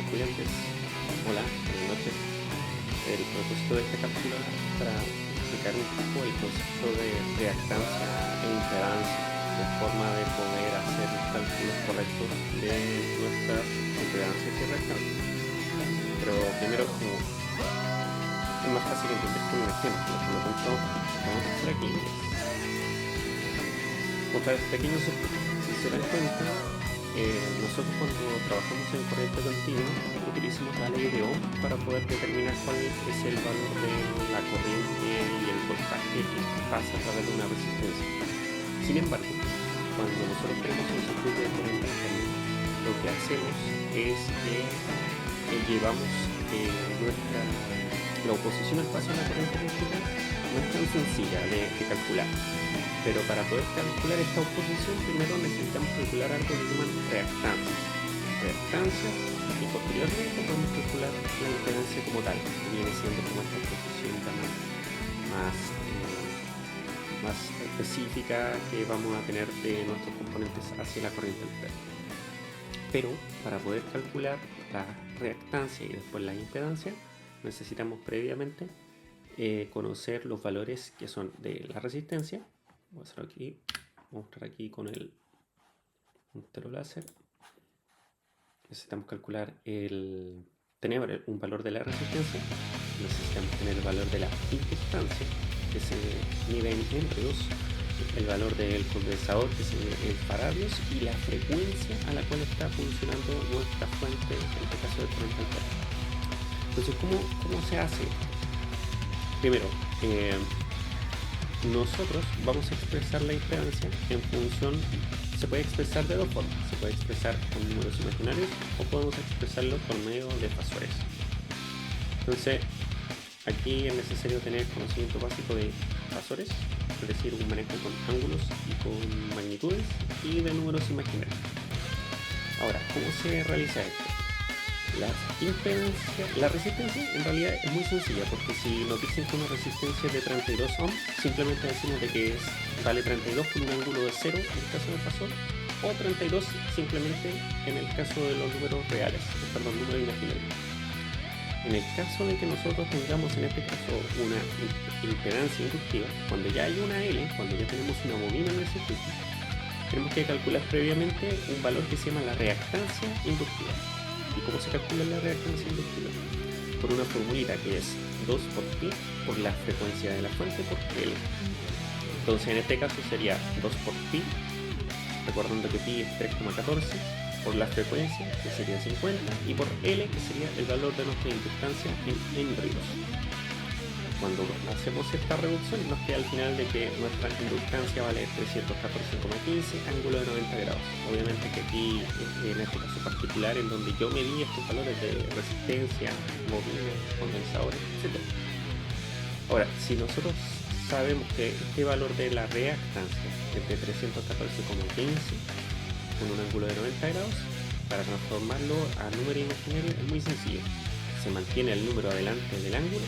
estudiantes. Hola, buenas noches. El propósito de esta cápsula es para explicar un poco el concepto de reactancia e impedancia, de forma de poder hacer los cálculos correctos de nuestras impedancias y reactancias. Pero primero, como es más fácil entender con un ejemplo, por lo tanto, vamos a hacer aquí otra vez pequeños ejemplos. Si se dan cuenta, nosotros cuando trabajamos en corriente continua utilizamos la ley de Ohm para poder determinar cuál es el valor de la corriente y el voltaje que pasa a través de una resistencia. Sin embargo, cuando nosotros tenemos un circuito de corriente alterna, lo que hacemos es que llevamos la oposición espacio a la corriente eléctrica no es tan sencilla de calcular. Pero para poder calcular esta oposición, primero necesitamos calcular algo que se llaman reactancias, y posteriormente podemos calcular la impedancia como tal, que viene siendo como esta oposición más específica que vamos a tener de nuestros componentes hacia la corriente alterna. Pero para poder calcular la reactancia y después la impedancia, necesitamos previamente conocer los valores que son de la resistencia. Voy a hacer aquí, voy a mostrar aquí con el puntero láser. Necesitamos calcular tener un valor de la resistencia, necesitamos tener el valor de la inductancia, que se mide en henrios, el valor del condensador, que se mide en faradios, y la frecuencia a la cual está funcionando nuestra fuente, en este caso de corriente alterna. Entonces, ¿cómo se hace? Primero, nosotros vamos a expresar la impedancia en función, se puede expresar de dos formas, se puede expresar con números imaginarios o podemos expresarlo por medio de fasores. Entonces, aquí es necesario tener conocimiento básico de fasores, es decir, un manejo con ángulos y con magnitudes, y de números imaginarios. Ahora, ¿cómo se realiza esto? La resistencia en realidad es muy sencilla, porque si nos dicen que una resistencia es de 32 ohms, simplemente decimos de que vale 32 con un ángulo de 0 en el caso del fasor, o 32 simplemente en el caso de los números reales, números imaginarios. En el caso de que nosotros tengamos en este caso una impedancia inductiva, cuando ya hay una L, cuando ya tenemos una bobina en el circuito, tenemos que calcular previamente un valor que se llama la reactancia inductiva. ¿Y cómo se calcula la reactancia inductiva? Por una formulita que es 2 por pi por la frecuencia de la fuente por L. Entonces en este caso sería 2 por pi, recordando que pi es 3,14, por la frecuencia, que sería 50, y por L, que sería el valor de nuestra inductancia en henrios. Cuando hacemos esta reducción, nos queda al final de que nuestra inductancia vale 314,15, ángulo de 90 grados. Obviamente que aquí, en este caso particular, en donde yo medí estos valores de resistencia, bobina, condensadores, etc. Ahora, si nosotros sabemos que este valor de la reactancia es de 314,15 con un ángulo de 90 grados, para transformarlo a número imaginario es muy sencillo. Se mantiene el número adelante del ángulo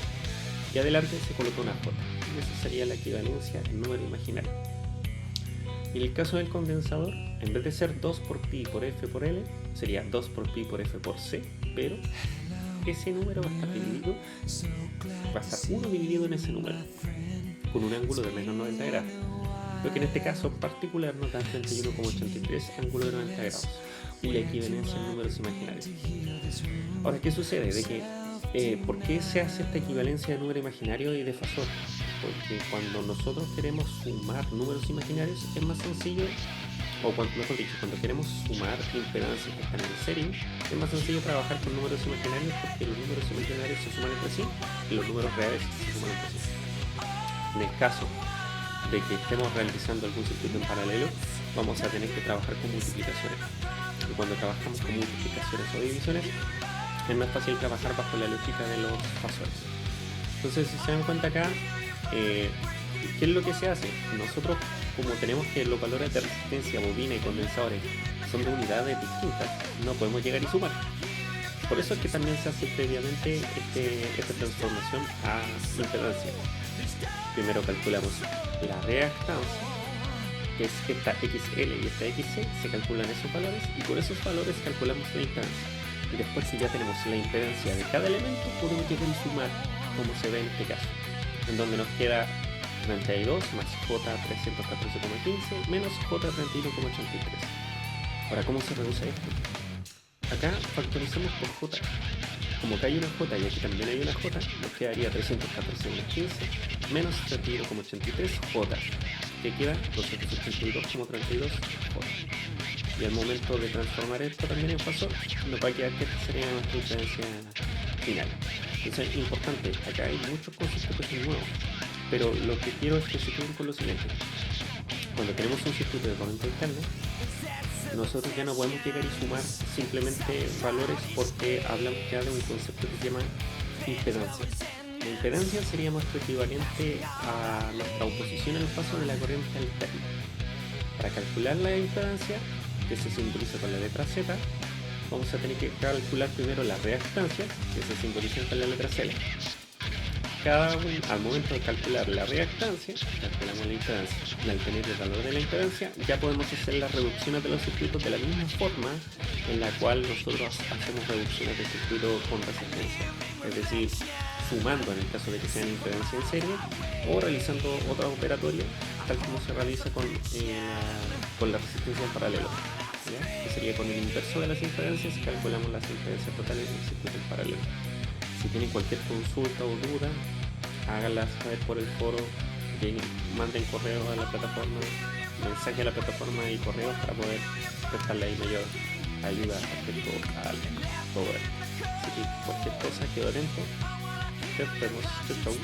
y adelante se coloca una J, y esa sería la equivalencia en número imaginario. En el caso del condensador, en vez de ser 2 por pi por F por L, sería 2 por pi por F por C, pero ese número va a estar 1 dividido en ese número, con un ángulo de menos 90 grados, lo que en este caso particular nos da 31,83 ángulo de 90 grados, y la equivalencia en números imaginarios. Ahora, ¿qué sucede? ¿Por qué se hace esta equivalencia de número imaginario y de fasor? Porque cuando nosotros queremos sumar números imaginarios es más sencillo, o mejor dicho, cuando queremos sumar impedancias que están en serie, es más sencillo trabajar con números imaginarios, porque los números imaginarios se suman entre sí y los números reales se suman entre sí. En el caso de que estemos realizando algún circuito en paralelo, vamos a tener que trabajar con multiplicaciones. Y cuando trabajamos con multiplicaciones o divisiones, es más fácil trabajar bajo la lógica de los fasores. Entonces, si se dan cuenta acá, ¿qué es lo que se hace? Nosotros, como tenemos que los valores de resistencia, bobina y condensadores son de unidades distintas, no podemos llegar y sumar. Por eso es que también se hace previamente esta transformación a impedancia. Primero calculamos la reactancia, que es esta XL y esta XC, se calculan esos valores, y con esos valores calculamos la impedancia. Y después, si ya tenemos la impedancia de cada elemento, podemos llegar a sumar, como se ve en este caso, en donde nos queda 32 más J314,15 menos J31,83. Ahora, ¿cómo se reduce esto? Acá factorizamos por J. Como acá hay una J y aquí también hay una J, nos quedaría 314,15 menos 31,83 J, que queda 282,32 J. Y al momento de transformar esto también en fasor, nos va a quedar que esta sería nuestra impedancia final. Entonces es importante, acá hay muchos conceptos que son nuevos, pero lo que quiero es que se queden con lo siguiente. Cuando tenemos un circuito de corriente alterna, nosotros ya no podemos llegar y sumar simplemente valores porque hablamos ya de un concepto que se llama impedancia. La impedancia sería nuestro equivalente a nuestra oposición al paso de la corriente alterna. Para calcular la impedancia, que se simboliza con la letra Z, vamos a tener que calcular primero la reactancia, que se simboliza con la letra C. Al momento de calcular la reactancia, calculamos la impedancia. Y al tener el valor de la impedancia, ya podemos hacer las reducciones de los circuitos de la misma forma en la cual nosotros hacemos reducciones de circuito con resistencia. Es decir, sumando en el caso de que sean impedancia en serie o realizando otras operatorias, tal como se realiza con la resistencia en paralelo. ¿Ya? Que sería con el inverso de las impedancias, calculamos las impedancias totales del circuito en paralelo. Si tienen cualquier consulta o duda, háganlas saber por el foro, que manden correo a la plataforma, mensaje a la plataforma y correos para poder prestarle ahí mayor ayuda respecto al todo esto. Así que cualquier cosa, quedo atento. Nos vemos. Chau.